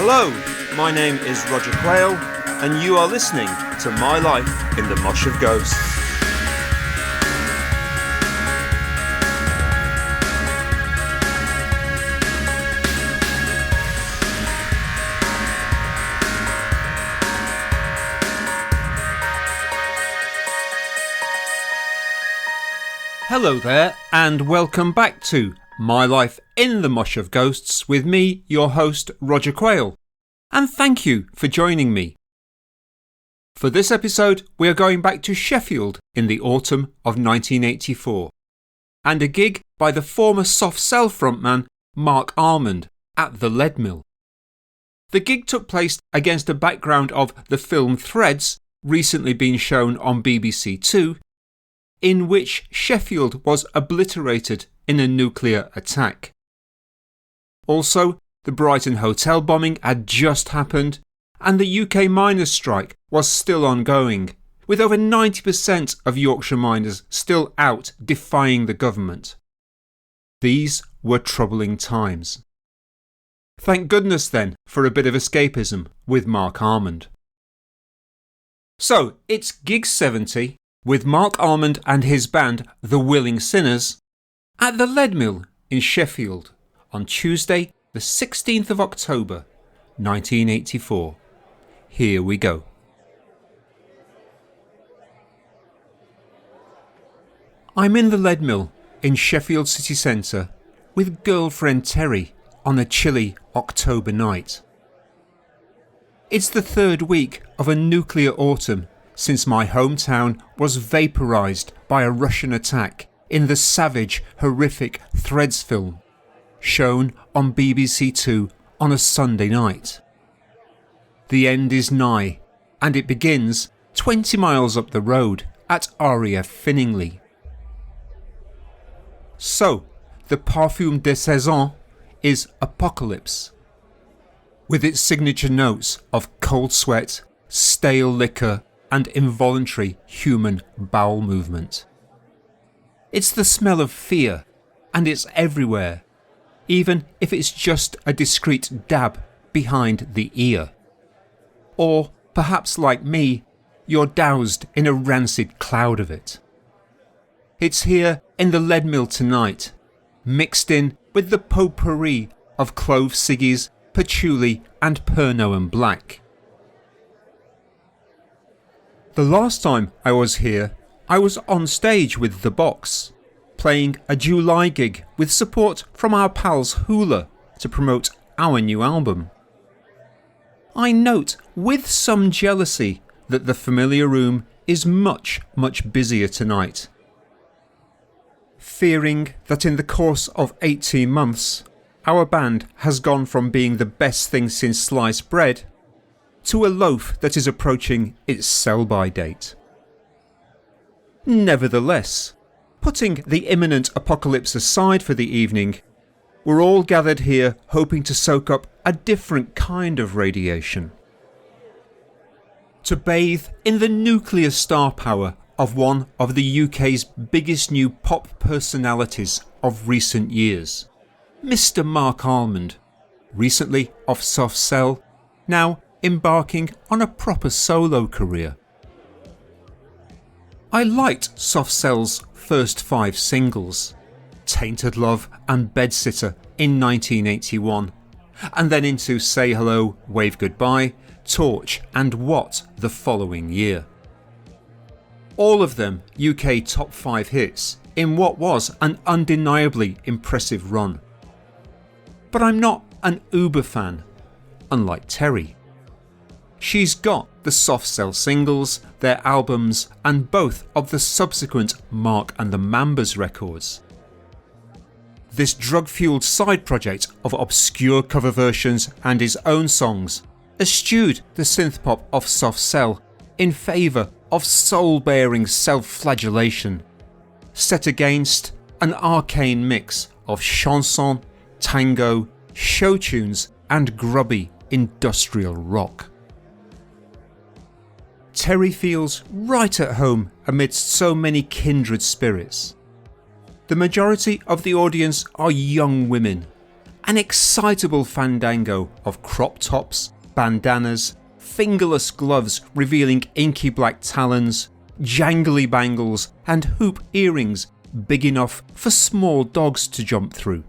Hello, my name is Roger Quayle, and you are listening to My Life in the Mosh of Ghosts. Hello there, and welcome back to My Life in the Mosh of Ghosts with me, your host, Roger Quayle. And thank you for joining me. For this episode, we are going back to Sheffield in the autumn of 1984, and a gig by the former Soft Cell frontman Marc Almond at the Leadmill. The gig took place against a background of the film Threads, recently being shown on BBC Two, in which Sheffield was obliterated in a nuclear attack. Also, the Brighton hotel bombing had just happened, and the UK miners' strike was still ongoing, with over 90% of Yorkshire miners still out defying the government. These were troubling times. Thank goodness then for a bit of escapism with Marc Almond. So, it's Gig 70 with Marc Almond and his band The Willing Sinners at the Leadmill in Sheffield on Tuesday the 16th of October 1984. Here we go. I'm in the Leadmill in Sheffield city centre with girlfriend Terry on a chilly October night. It's the third week of a nuclear autumn since my hometown was vaporised by a Russian attack in the savage, horrific Threads film, shown on BBC Two on a Sunday night. The end is nigh, and it begins 20 miles up the road at RAF Finningley. So, the parfum de saison is Apocalypse, with its signature notes of cold sweat, stale liquor, and involuntary human bowel movement. It's the smell of fear, and it's everywhere, even if it's just a discreet dab behind the ear. Or, perhaps like me, you're doused in a rancid cloud of it. It's here in the Leadmill tonight, mixed in with the potpourri of clove ciggies, patchouli and Pernod and Black. The last time I was here, I was on stage with The Box, playing a July gig with support from our pals Hula to promote our new album. I note with some jealousy that the familiar room is much busier tonight. Fearing that in the course of 18 months, our band has gone from being the best thing since sliced bread to a loaf that is approaching its sell-by date. Nevertheless, putting the imminent apocalypse aside for the evening, we're all gathered here hoping to soak up a different kind of radiation. To bathe in the nuclear star power of one of the UK's biggest new pop personalities of recent years, Mr. Marc Almond, recently off Soft Cell, now embarking on a proper solo career. I liked Soft Cell's first 5 singles, Tainted Love and Bedsitter in 1981, and then into Say Hello, Wave Goodbye, Torch and What the following year. All of them UK top 5 hits in what was an undeniably impressive run. But I'm not an Uber fan, unlike Terry. She's got the Soft Cell singles, their albums, and both of the subsequent Mark and the Mambas records. This drug-fueled side project of obscure cover versions and his own songs eschewed the synth-pop of Soft Cell in favour of soul-bearing self-flagellation, set against an arcane mix of chanson, tango, show tunes and grubby industrial rock. Terry feels right at home amidst so many kindred spirits. The majority of the audience are young women, an excitable fandango of crop tops, bandanas, fingerless gloves revealing inky black talons, jangly bangles and hoop earrings big enough for small dogs to jump through.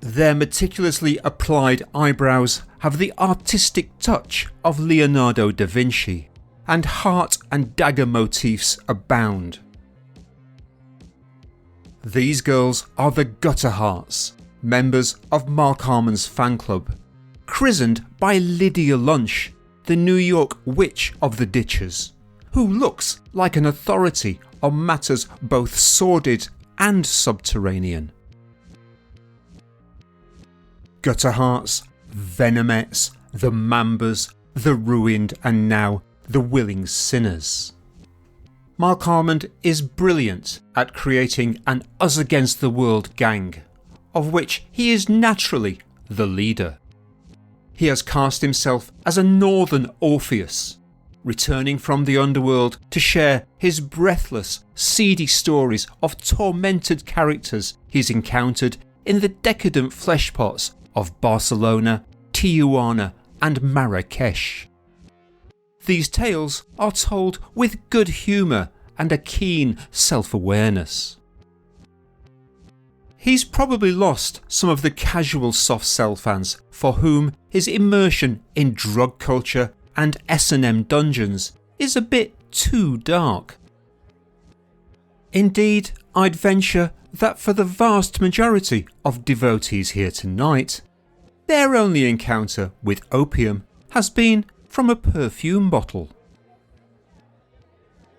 Their meticulously applied eyebrows have the artistic touch of Leonardo da Vinci, and heart and dagger motifs abound. These girls are the Gutter Hearts, members of Marc Almond's fan club, christened by Lydia Lunch, the New York Witch of the Ditches, who looks like an authority on matters both sordid and subterranean. Gutter Hearts, Venomettes, the Mambas, the Ruined and now the Willing Sinners. Marc Almond is brilliant at creating an us-against-the-world gang, of which he is naturally the leader. He has cast himself as a northern Orpheus, returning from the underworld to share his breathless, seedy stories of tormented characters he's encountered in the decadent fleshpots of Barcelona, Tijuana and Marrakesh. These tales are told with good humour and a keen self-awareness. He's probably lost some of the casual soft cell fans for whom his immersion in drug culture and S&M dungeons is a bit too dark. Indeed, I'd venture that for the vast majority of devotees here tonight, their only encounter with opium has been from a perfume bottle.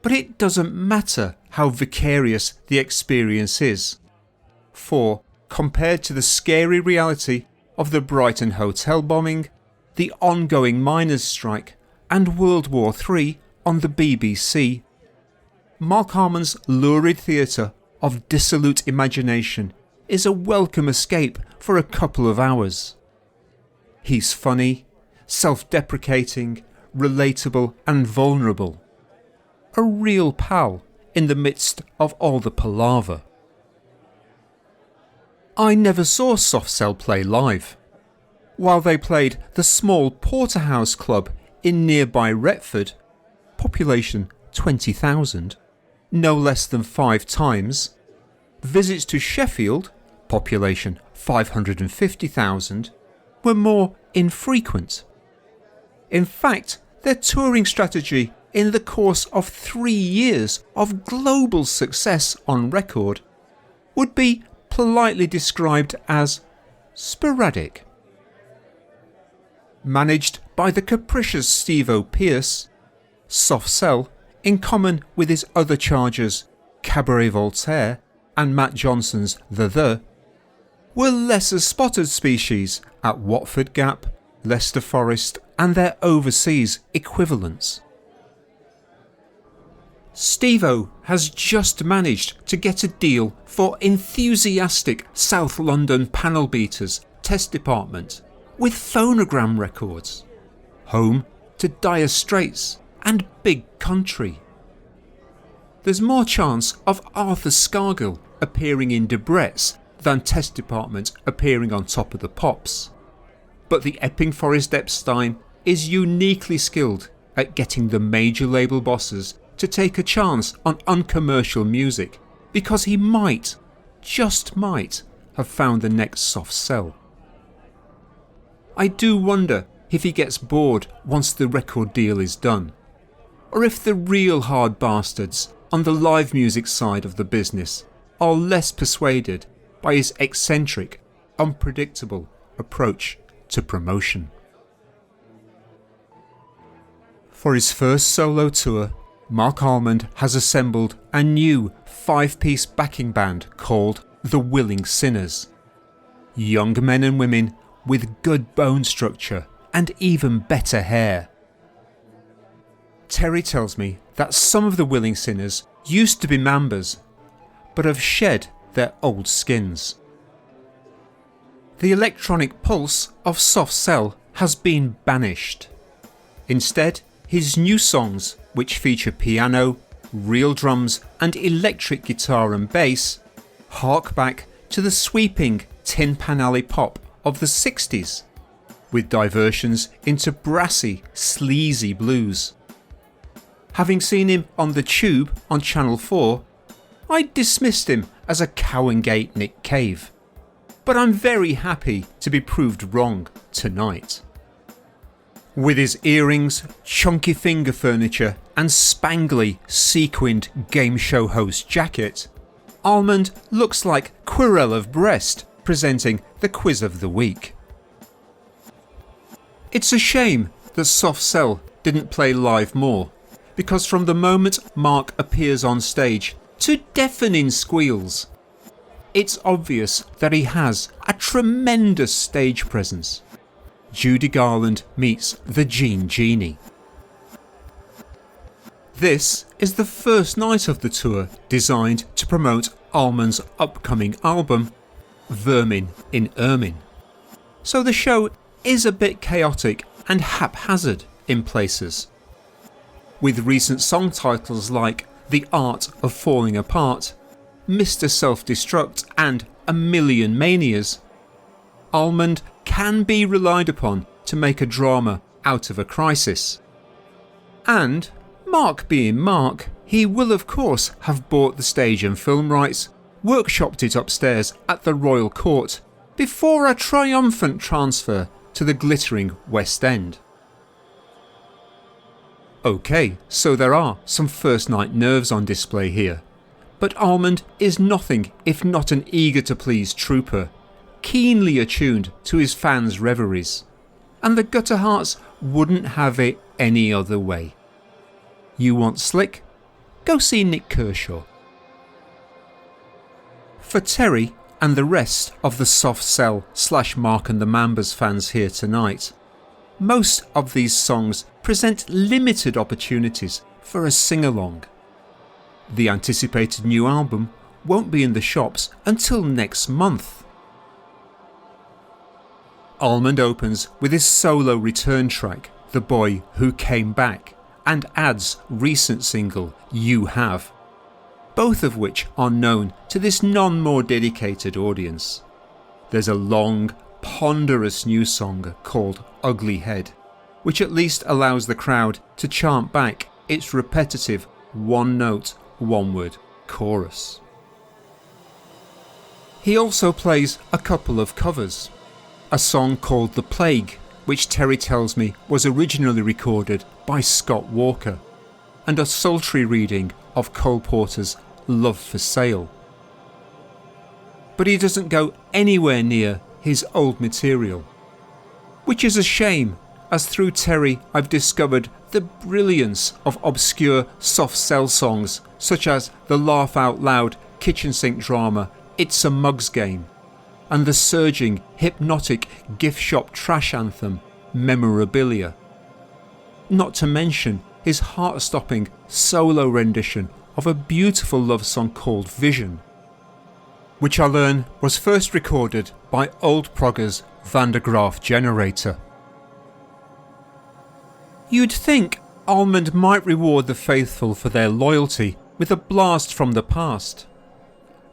But it doesn't matter how vicarious the experience is, for compared to the scary reality of the Brighton hotel bombing, the ongoing miners' strike and World War III on the BBC, Marc Almond's lurid theatre of dissolute imagination is a welcome escape for a couple of hours. He's funny, self-deprecating, relatable and vulnerable. A real pal in the midst of all the palaver. I never saw Soft Cell play live. While they played the small Porterhouse Club in nearby Retford, population 20,000, no less than 5 times, visits to Sheffield, population 550,000, were more infrequent. In fact, their touring strategy in the course of 3 years of global success on record would be politely described as sporadic. Managed by the capricious Steve-O Pierce, Soft Cell, in common with his other chargers Cabaret Voltaire and Matt Johnson's The, were lesser spotted species at Watford Gap, Leicester Forest and their overseas equivalents. Steve-O has just managed to get a deal for enthusiastic South London panel beaters test department with Phonogram Records, home to Dire Straits and Big Country. There's more chance of Arthur Scargill appearing in Debrett's than test department appearing on Top of the Pops, but the Epping Forest Epstein is uniquely skilled at getting the major label bosses to take a chance on uncommercial music because he might, just might, have found the next Soft Cell. I do wonder if he gets bored once the record deal is done, or if the real hard bastards on the live music side of the business are less persuaded by his eccentric, unpredictable approach to promotion. For his first solo tour, Marc Almond has assembled a new 5-piece backing band called The Willing Sinners. Young men and women with good bone structure and even better hair. Terry tells me that some of the Willing Sinners used to be Mambas, but have shed their old skins. The electronic pulse of Soft Cell has been banished. Instead, his new songs, which feature piano, real drums and electric guitar and bass, hark back to the sweeping Tin Pan Alley pop of the 60s, with diversions into brassy, sleazy blues. Having seen him on The Tube on Channel 4, I dismissed him as a Cowingate Nick Cave, but I'm very happy to be proved wrong tonight. With his earrings, chunky finger furniture and spangly, sequined game show host jacket, Almond looks like Quirrell of Brest presenting the quiz of the week. It's a shame that Soft Cell didn't play live more, because from the moment Marc appears on stage to deafening squeals, it's obvious that he has a tremendous stage presence. Judy Garland meets the Gene Genie. This is the first night of the tour designed to promote Almond's upcoming album, Vermin in Ermine. So the show is a bit chaotic and haphazard in places, with recent song titles like The Art of Falling Apart, Mr. Self-Destruct and A Million Manias. Almond can be relied upon to make a drama out of a crisis. And, Marc being Marc, he will of course have bought the stage and film rights, workshopped it upstairs at the Royal Court before a triumphant transfer to the glittering West End. OK, so there are some first night nerves on display here, but Almond is nothing if not an eager to please trooper, keenly attuned to his fans' reveries, and the Gutter Hearts wouldn't have it any other way. You want slick? Go see Nick Kershaw. For Terry and the rest of the Soft Cell / Marc and the Mambas fans here tonight, most of these songs present limited opportunities for a sing-along. The anticipated new album won't be in the shops until next month. Almond opens with his solo return track, The Boy Who Came Back, and adds recent single, You Have, both of which are known to this non-more dedicated audience. There's a long, ponderous new song called Ugly Head, which at least allows the crowd to chant back its repetitive one-note, one-word chorus. He also plays a couple of covers. A song called The Plague, which Terry tells me was originally recorded by Scott Walker, and a sultry reading of Cole Porter's Love for Sale. But he doesn't go anywhere near his old material, which is a shame, as through Terry I've discovered the brilliance of obscure Soft Cell songs such as the laugh out loud kitchen sink drama It's a Mugs Game, and the surging, hypnotic gift shop trash anthem Memorabilia. Not to mention his heart-stopping solo rendition of a beautiful love song called Vision, which I learn was first recorded by old proggers Van der Graaf Generator. You'd think Almond might reward the faithful for their loyalty with a blast from the past.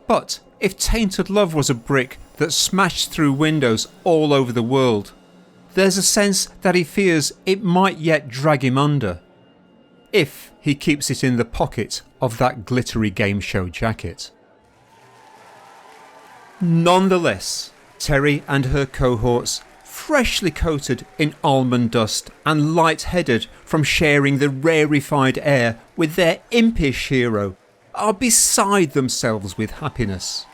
But if Tainted Love was a brick that smashed through windows all over the world, there's a sense that he fears it might yet drag him under, if he keeps it in the pocket of that glittery game show jacket. Nonetheless, Terry and her cohorts, freshly coated in almond dust and light-headed from sharing the rarefied air with their impish hero, are beside themselves with happiness.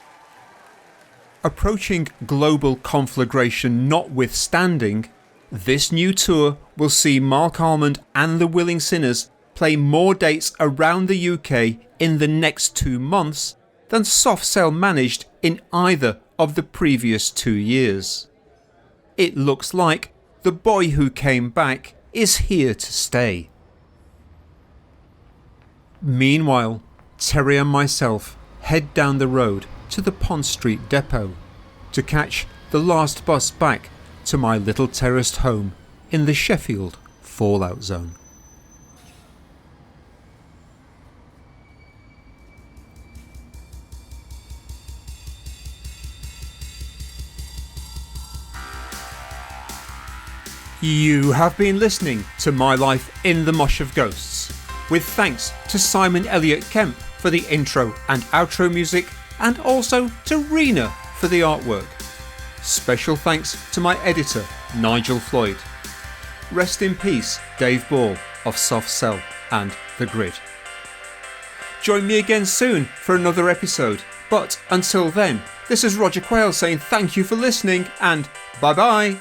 Approaching global conflagration notwithstanding, this new tour will see Marc Almond and the Willing Sinners play more dates around the UK in the next 2 months than Soft Cell managed in either of the previous 2 years. It looks like The Boy Who Came Back is here to stay. Meanwhile, Terry and myself head down the road to the Pond Street depot to catch the last bus back to my little terraced home in the Sheffield fallout zone. You have been listening to My Life in the Mosh of Ghosts, with thanks to Simon Elliott Kemp for the intro and outro music, and also to Rena for the artwork. Special thanks to my editor, Nigel Floyd. Rest in peace, Dave Ball of Soft Cell and The Grid. Join me again soon for another episode, but until then, this is Roger Quayle saying thank you for listening and bye bye.